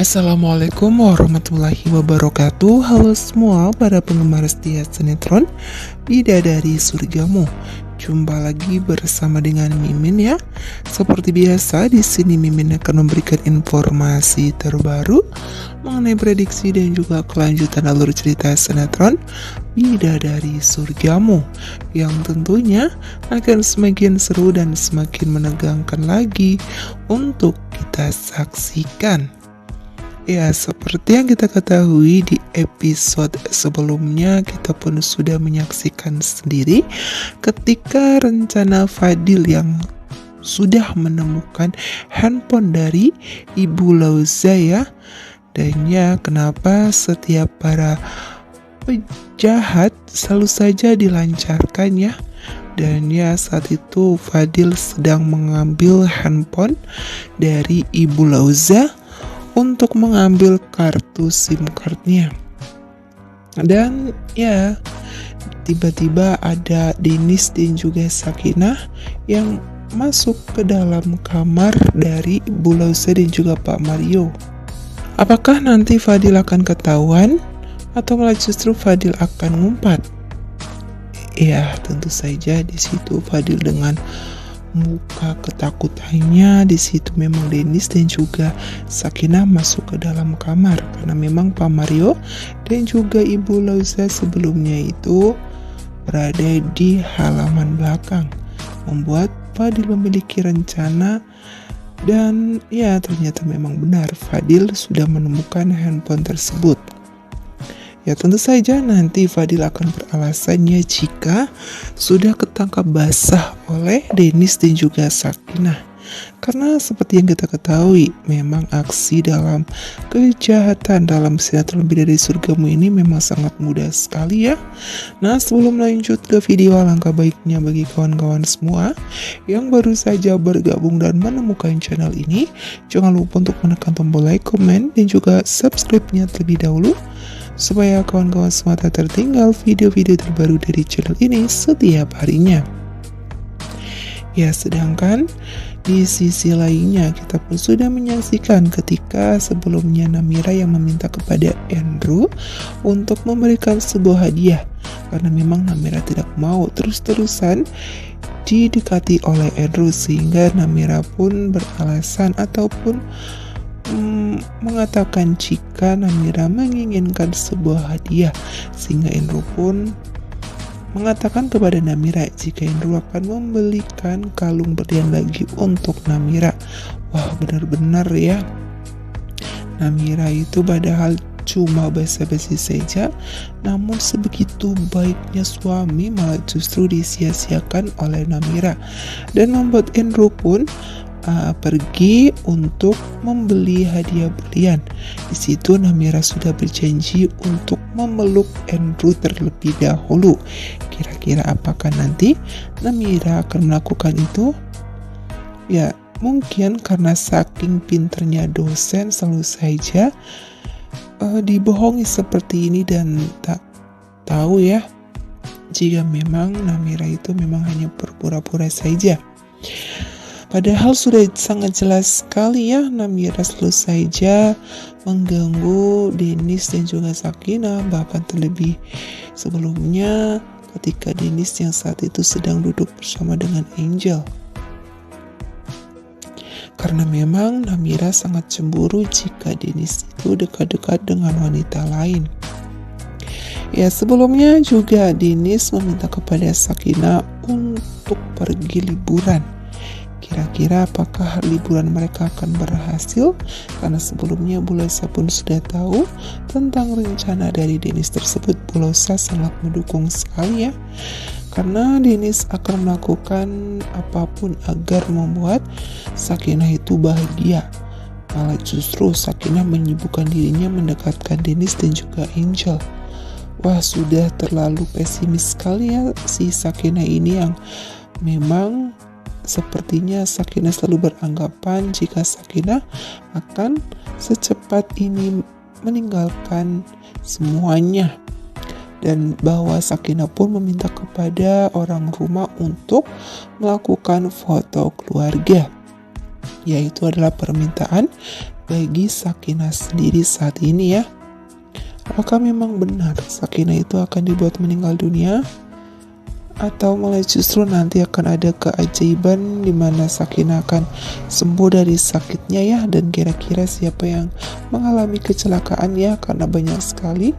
Assalamualaikum warahmatullahi wabarakatuh. Halo semua para penggemar setia sinetron Bidadari Surgamu. Jumpa lagi bersama dengan Mimin ya. Seperti biasa di sini Mimin akan memberikan informasi terbaru mengenai prediksi dan juga kelanjutan alur cerita sinetron Bidadari Surgamu yang tentunya akan semakin seru dan semakin menegangkan lagi untuk kita saksikan. Ya, seperti yang kita ketahui di episode sebelumnya, kita pun sudah menyaksikan sendiri ketika rencana Fadil yang sudah menemukan handphone dari Ibu Lauza ya. Dan ya, kenapa setiap para penjahat selalu saja dilancarkan ya. Dan ya, saat itu Fadil sedang mengambil handphone dari Ibu Lauza untuk mengambil kartu SIM cardnya. Dan ya, tiba-tiba ada Denis dan juga Sakinah yang masuk ke dalam kamar dari Ibu Lauza dan juga Pak Mario. Apakah nanti Fadil akan ketahuan atau malah justru Fadil akan ngumpat? Ya, tentu saja di situ Fadil dengan muka ketakutannya. Di situ memang Denis dan juga Sakinah masuk ke dalam kamar karena memang Pak Mario dan juga Ibu Lauza sebelumnya itu berada di halaman belakang, membuat Fadil memiliki rencana. Dan ya, ternyata memang benar Fadil sudah menemukan handphone tersebut. Ya, tentu saja nanti Fadil akan beralasannya jika sudah ketangkap basah oleh Denis dan juga Sakinah. Karena seperti yang kita ketahui, memang aksi dalam kejahatan dalam sinetron Bidadari Surgamu ini memang sangat mudah sekali ya. Nah, sebelum lanjut ke video, alangkah baiknya bagi kawan-kawan semua yang baru saja bergabung dan menemukan channel ini, jangan lupa untuk menekan tombol like, komen, dan juga subscribe-nya terlebih dahulu, supaya kawan-kawan semua tak tertinggal video-video terbaru dari channel ini setiap harinya. Ya, sedangkan di sisi lainnya kita pun sudah menyaksikan ketika sebelumnya Namira yang meminta kepada Andrew untuk memberikan sebuah hadiah karena memang Namira tidak mau terus-terusan didekati oleh Andrew, sehingga Namira pun beralasan ataupun mengatakan jika Namira menginginkan sebuah hadiah, sehingga Andrew pun mengatakan kepada Namira jika Andrew akan membelikan kalung berlian lagi untuk Namira. Wah, benar-benar ya, Namira itu padahal cuma basa-basi saja, namun sebegitu baiknya suami malah justru disia-siakan oleh Namira dan membuat Andrew pun pergi untuk membeli hadiah berlian. Di situ Namira sudah berjanji untuk memeluk Andrew terlebih dahulu. Kira-kira apakah nanti Namira akan melakukan itu? Ya, mungkin karena saking pinternya dosen selalu saja dibohongi seperti ini dan tak tahu ya jika memang Namira itu memang hanya berpura-pura saja. Padahal sudah sangat jelas sekali ya, Namira selalu saja mengganggu Denis dan juga Sakinah, bahkan terlebih sebelumnya ketika Denis yang saat itu sedang duduk bersama dengan Angel. Karena memang Namira sangat cemburu jika Denis itu dekat-dekat dengan wanita lain. Ya, sebelumnya juga Denis meminta kepada Sakinah untuk pergi liburan. Kira-kira apakah liburan mereka akan berhasil? Karena sebelumnya Bu Lauza pun sudah tahu tentang rencana dari Denis tersebut. Bu Lauza sangat mendukung sekali ya, karena Denis akan melakukan apapun agar membuat Sakinah itu bahagia. Malah justru Sakinah menyibukkan dirinya mendekatkan Denis dan juga Angel. Wah, sudah terlalu pesimis sekali ya si Sakinah ini, yang memang sepertinya Sakinah selalu beranggapan jika Sakinah akan secepat ini meninggalkan semuanya, dan bahwa Sakinah pun meminta kepada orang rumah untuk melakukan foto keluarga. yaitu adalah permintaan bagi Sakinah sendiri saat ini ya. Apakah memang benar Sakinah itu akan dibuat meninggal dunia? Atau malah justru nanti akan ada keajaiban di mana Sakinah akan sembuh dari sakitnya ya. Dan kira-kira siapa yang mengalami kecelakaan ya, karena banyak sekali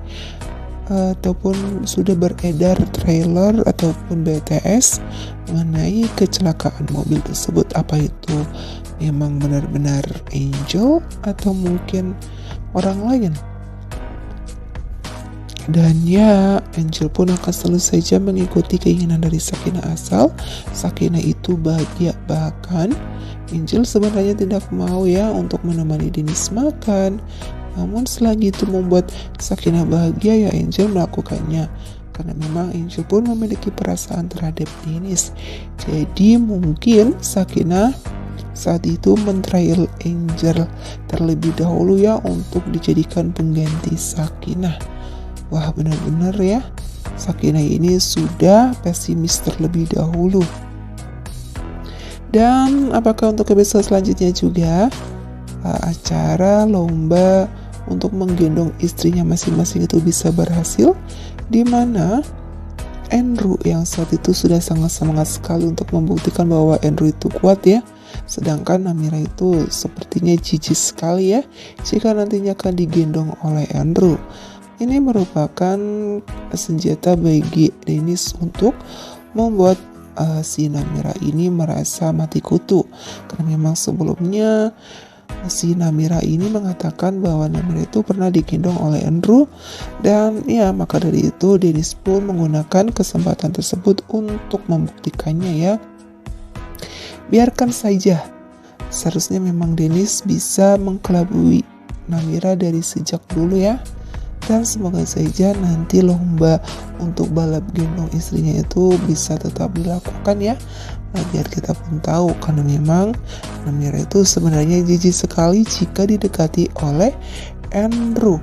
ataupun sudah beredar trailer ataupun BTS mengenai kecelakaan mobil tersebut. Apa itu memang benar-benar Angel atau mungkin orang lain? Dan ya, Angel pun akan selalu saja mengikuti keinginan dari Sakinah asal Sakinah itu bahagia. Bahkan Angel sebenarnya tidak mau ya untuk menemani Dennis makan, namun selagi itu membuat Sakinah bahagia ya Angel melakukannya. Karena memang Angel pun memiliki perasaan terhadap Dennis. Jadi mungkin Sakinah saat itu men-trial Angel terlebih dahulu ya untuk dijadikan pengganti Sakinah. Wah, benar-benar ya, Sakinah ini sudah pesimis terlebih dahulu. Dan apakah untuk episode selanjutnya juga acara lomba untuk menggendong istrinya masing-masing itu bisa berhasil, di mana Andrew yang saat itu sudah sangat semangat sekali untuk membuktikan bahwa Andrew itu kuat ya, sedangkan Namira itu sepertinya jijik sekali ya jika nantinya akan digendong oleh Andrew. Ini merupakan senjata bagi Dennis untuk membuat si Namira ini merasa mati kutu, karena memang sebelumnya si Namira ini mengatakan bahwa Namira itu pernah digendong oleh Andrew. Dan ya, maka dari itu Dennis pun menggunakan kesempatan tersebut untuk membuktikannya ya. Biarkan saja, seharusnya memang Dennis bisa mengkelabui Namira dari sejak dulu ya. Dan semoga saja nanti lomba untuk balap gendong istrinya itu bisa tetap dilakukan ya, biar kita pun tahu, karena memang Namira itu sebenarnya jijik sekali jika didekati oleh Andrew.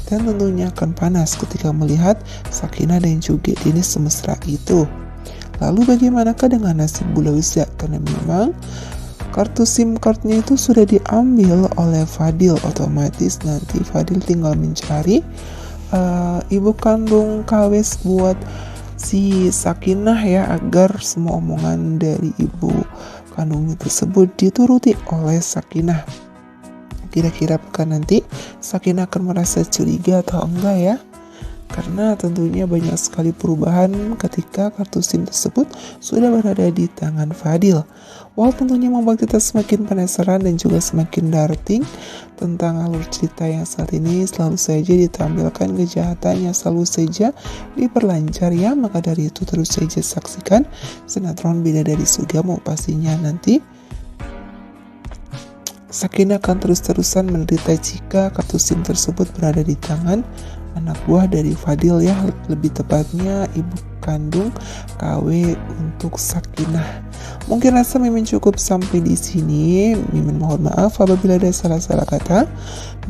Dan tentunya akan panas ketika melihat Sakinah dan juga Dennis semesra itu. Lalu bagaimanakah dengan nasib Bu Lauza? Karena memang kartu SIM cardnya itu sudah diambil oleh Fadil. Otomatis nanti Fadil tinggal mencari ibu kandung KW buat si Sakinah ya, agar semua omongan dari ibu kandungnya tersebut dituruti oleh Sakinah. Kira-kira apakah nanti Sakinah akan merasa curiga atau enggak ya? Karena tentunya banyak sekali perubahan ketika kartu SIM tersebut sudah berada di tangan Fadil. Wah, tentunya membuat kita semakin penasaran dan juga semakin darting tentang alur cerita yang saat ini selalu saja ditampilkan kejahatan yang selalu saja diperlancar ya. Maka dari itu terus saja saksikan sinetron Bidadari Surgamu. Pastinya nanti Sakinah akan terus-terusan menderita jika kartu SIM tersebut berada di tangan anak buah dari Fadil ya, lebih tepatnya ibu kandung KW untuk Sakinah. Mungkin rasa Mimin cukup sampai di sini. Mimin mohon maaf apabila ada salah-salah kata.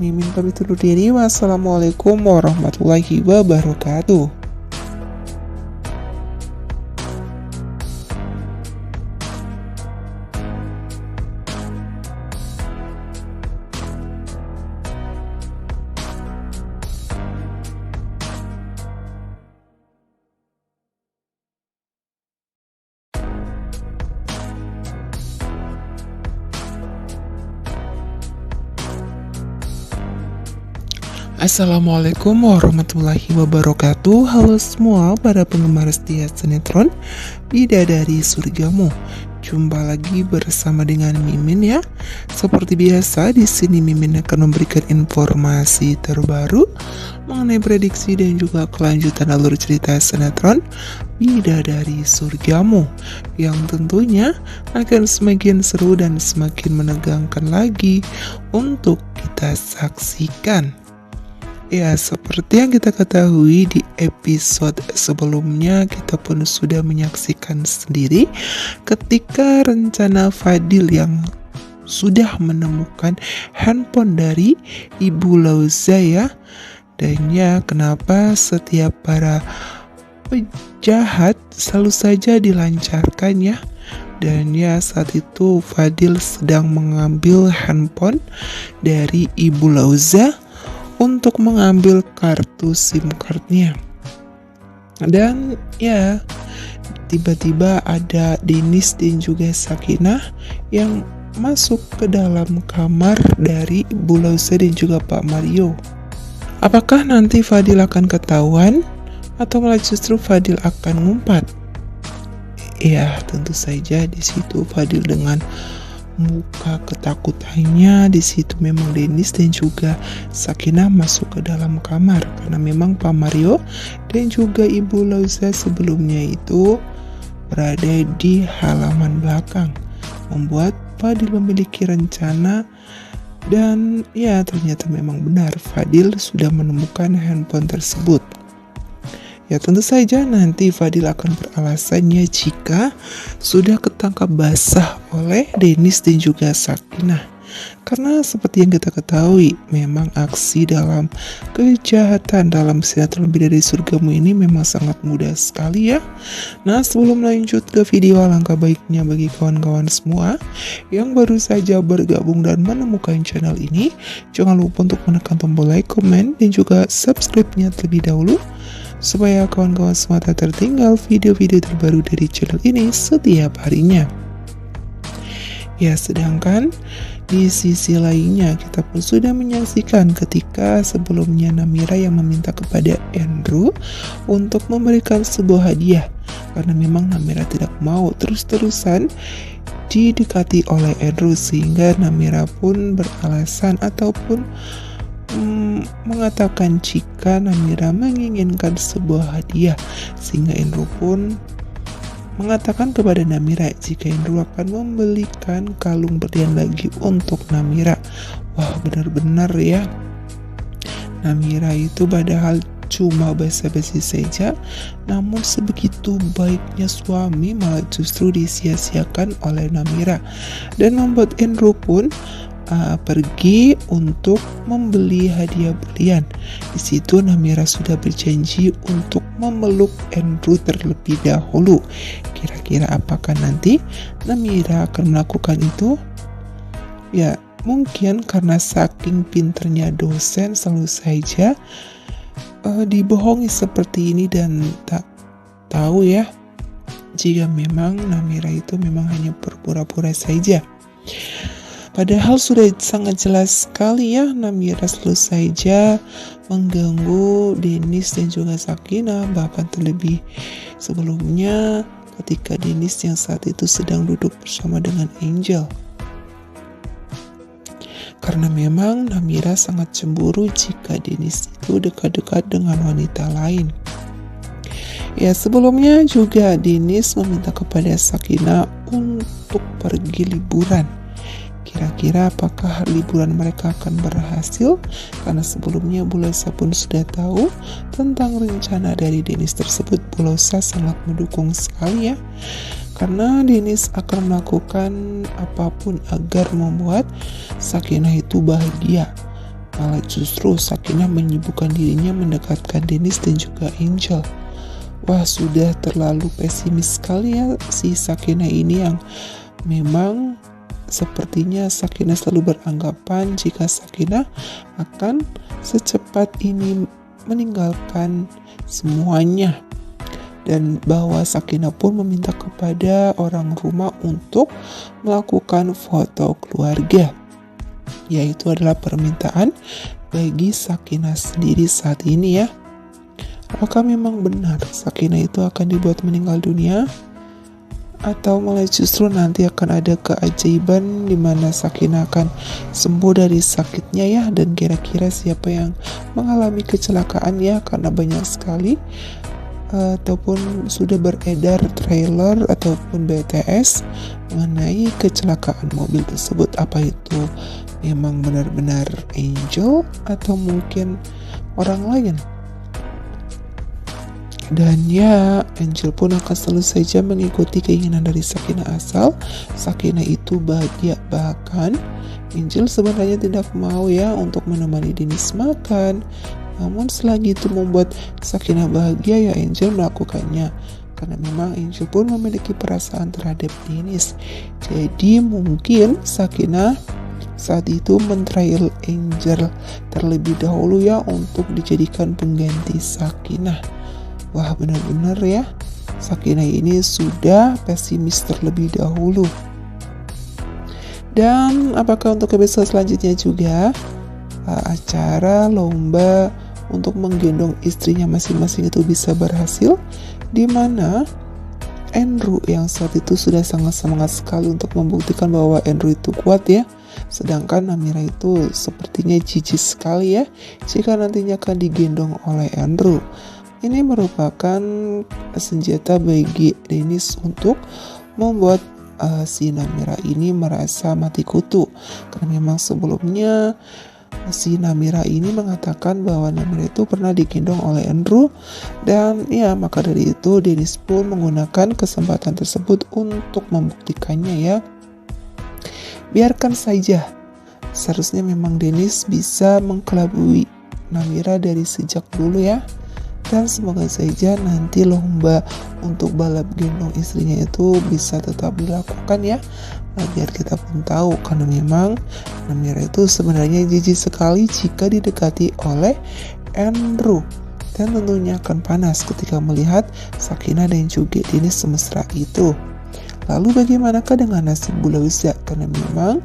Mimin pamit undur diri. Wassalamualaikum warahmatullahi wabarakatuh. Assalamualaikum warahmatullahi wabarakatuh. Halo semua para penggemar setia sinetron Bidadari Surgamu. Jumpa lagi bersama dengan Mimin ya. Seperti biasa di sini Mimin akan memberikan informasi terbaru mengenai prediksi dan juga kelanjutan alur cerita sinetron Bidadari Surgamu, yang tentunya akan semakin seru dan semakin menegangkan lagi untuk kita saksikan. Ya, seperti yang kita ketahui di episode sebelumnya, kita pun sudah menyaksikan sendiri ketika rencana Fadil yang sudah menemukan handphone dari Ibu Lauza ya. Dan ya, kenapa setiap para penjahat selalu saja dilancarkan ya Dan ya saat itu Fadil sedang mengambil handphone dari Ibu Lauza untuk mengambil kartu SIM cardnya. Dan ya tiba-tiba ada Denis dan juga Sakinah yang masuk ke dalam kamar dari Ibu Lauza dan juga Pak Mario. Apakah nanti Fadil akan ketahuan atau malah justru Fadil akan ngumpat? Ya, tentu saja di situ Fadil dengan muka ketakutannya. Di situ memang Denis dan juga Sakinah masuk ke dalam kamar karena memang Pak Mario dan juga Ibu Lauza sebelumnya itu berada di halaman belakang, membuat Fadil memiliki rencana. Dan ya ternyata memang benar Fadil sudah menemukan handphone tersebut. Ya tentu saja nanti Fadil akan beralasannya jika sudah ketangkap basah oleh Denis dan juga Sakinah. Karena seperti yang kita ketahui, memang aksi dalam kejahatan dalam sinetron Bidadari Surgamu ini memang sangat mudah sekali ya. Nah sebelum lanjut ke video, alangkah baiknya bagi kawan-kawan semua yang baru saja bergabung dan menemukan channel ini, jangan lupa untuk menekan tombol like, komen, dan juga subscribe-nya terlebih dahulu, supaya kawan-kawan semua tak tertinggal video-video terbaru dari channel ini setiap harinya. Ya, sedangkan di sisi lainnya kita pun sudah menyaksikan ketika sebelumnya Namira yang meminta kepada Andrew untuk memberikan sebuah hadiah, karena memang Namira tidak mau terus-terusan didekati oleh Andrew, sehingga Namira pun beralasan ataupun mengatakan jika Namira menginginkan sebuah hadiah, sehingga Andrew pun mengatakan kepada Namira jika Andrew akan membelikan kalung berlian lagi untuk Namira. Wah, benar-benar ya, Namira itu padahal cuma basa-basi saja, namun sebegitu baiknya suami malah justru disia-siakan oleh Namira, dan membuat Andrew pun pergi untuk membeli hadiah berlian. Di situ Namira sudah berjanji untuk memeluk Andrew terlebih dahulu. Kira-kira apakah nanti Namira akan melakukan itu? Ya, mungkin karena saking pinternya dosen selalu saja dibohongi seperti ini dan tak tahu ya jika memang Namira itu memang hanya berpura-pura saja. Padahal sudah sangat jelas sekali ya, Namira selalu saja mengganggu Denis dan juga Sakinah, bahkan terlebih sebelumnya ketika Denis yang saat itu sedang duduk bersama dengan Angel. Karena memang Namira sangat cemburu jika Denis itu dekat-dekat dengan wanita lain. Ya, sebelumnya juga Denis meminta kepada Sakinah untuk pergi liburan. Kira-kira apakah liburan mereka akan berhasil? Karena sebelumnya Bu Lauza pun sudah tahu tentang rencana dari Denis tersebut. Bu Lauza sangat mendukung sekali ya, karena Denis akan melakukan apapun agar membuat Sakinah itu bahagia. Malah justru Sakinah menyibukkan dirinya mendekatkan Denis dan juga Angel. Wah, sudah terlalu pesimis sekali ya si Sakinah ini, yang memang sepertinya Sakinah selalu beranggapan jika Sakinah akan secepat ini meninggalkan semuanya, dan bahwa Sakinah pun meminta kepada orang rumah untuk melakukan foto keluarga. Yaitu adalah permintaan bagi Sakinah sendiri saat ini ya. Apakah memang benar Sakinah itu akan dibuat meninggal dunia? Atau malah justru nanti akan ada keajaiban di mana Sakinah akan sembuh dari sakitnya ya? Dan kira-kira siapa yang mengalami kecelakaan ya? Karena banyak sekali ataupun sudah beredar trailer ataupun BTS mengenai kecelakaan mobil tersebut. Apa itu memang benar-benar Angel atau mungkin orang lain? Dan ya, Angel pun akan selalu saja mengikuti keinginan dari Sakinah asal Sakinah itu bahagia. Bahkan Angel sebenarnya tidak mau ya untuk menemani Denis makan, namun selagi itu membuat Sakinah bahagia ya Angel melakukannya. karena memang Angel pun memiliki perasaan terhadap Dennis. Jadi mungkin Sakinah saat itu men-trial Angel terlebih dahulu ya untuk dijadikan pengganti Sakinah. Wah, benar-benar ya, Sakinah ini sudah pesimis terlebih dahulu. Dan apakah untuk episode selanjutnya juga acara lomba untuk menggendong istrinya masing-masing itu bisa berhasil, di mana Andrew yang saat itu sudah sangat semangat sekali untuk membuktikan bahwa Andrew itu kuat ya, sedangkan Namira itu sepertinya jijik sekali ya jika nantinya akan digendong oleh Andrew. Ini merupakan senjata bagi Dennis untuk membuat si Namira ini merasa mati kutu, karena memang sebelumnya si Namira ini mengatakan bahwa Namira itu pernah digendong oleh Andrew, dan ya maka dari itu Dennis pun menggunakan kesempatan tersebut untuk membuktikannya ya. Biarkan saja, seharusnya memang Dennis bisa mengkelabui Namira dari sejak dulu ya. Dan semoga saja nanti lomba untuk balap gendong istrinya itu bisa tetap dilakukan ya. Biar kita pun tahu, karena memang Namira itu sebenarnya jijik sekali jika didekati oleh Andrew. Dan tentunya akan panas ketika melihat Sakinah dan juga Dennis semesra itu. Lalu bagaimanakah dengan nasib Bula Wizza? Karena memang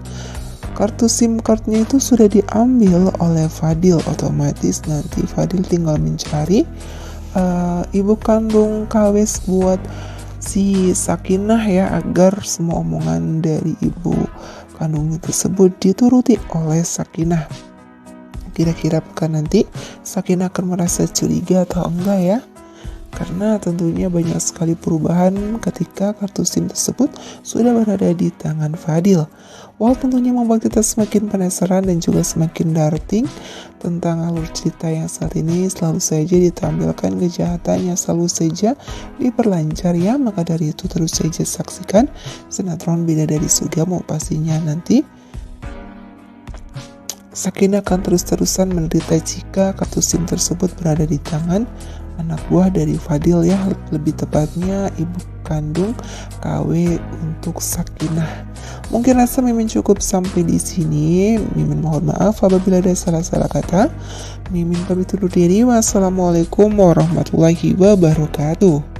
kartu SIM cardnya itu sudah diambil oleh Fadil, otomatis nanti Fadil tinggal mencari ibu kandung KW buat si Sakinah ya, agar semua omongan dari ibu kandungnya tersebut dituruti oleh Sakinah. Kira-kira apakah nanti Sakinah akan merasa curiga atau enggak ya? Karena tentunya banyak sekali perubahan ketika kartu SIM tersebut sudah berada di tangan Fadil. Wah, tentunya membuat kita semakin penasaran dan juga semakin darting tentang alur cerita yang saat ini selalu saja ditampilkan kejahatan yang selalu saja diperlancar ya. Maka dari itu terus saja saksikan sinetron Bidadari Surgamu. Pastinya nanti Sakinah akan terus-terusan menderita jika kartu SIM tersebut berada di tangan anak buah dari Fadil ya, lebih tepatnya ibu kandung KW untuk Sakinah. Mungkin rasa Mimin cukup sampai di sini. Mimin mohon maaf apabila ada salah-salah kata. Mimin pamit undur diri. Wassalamualaikum warahmatullahi wabarakatuh.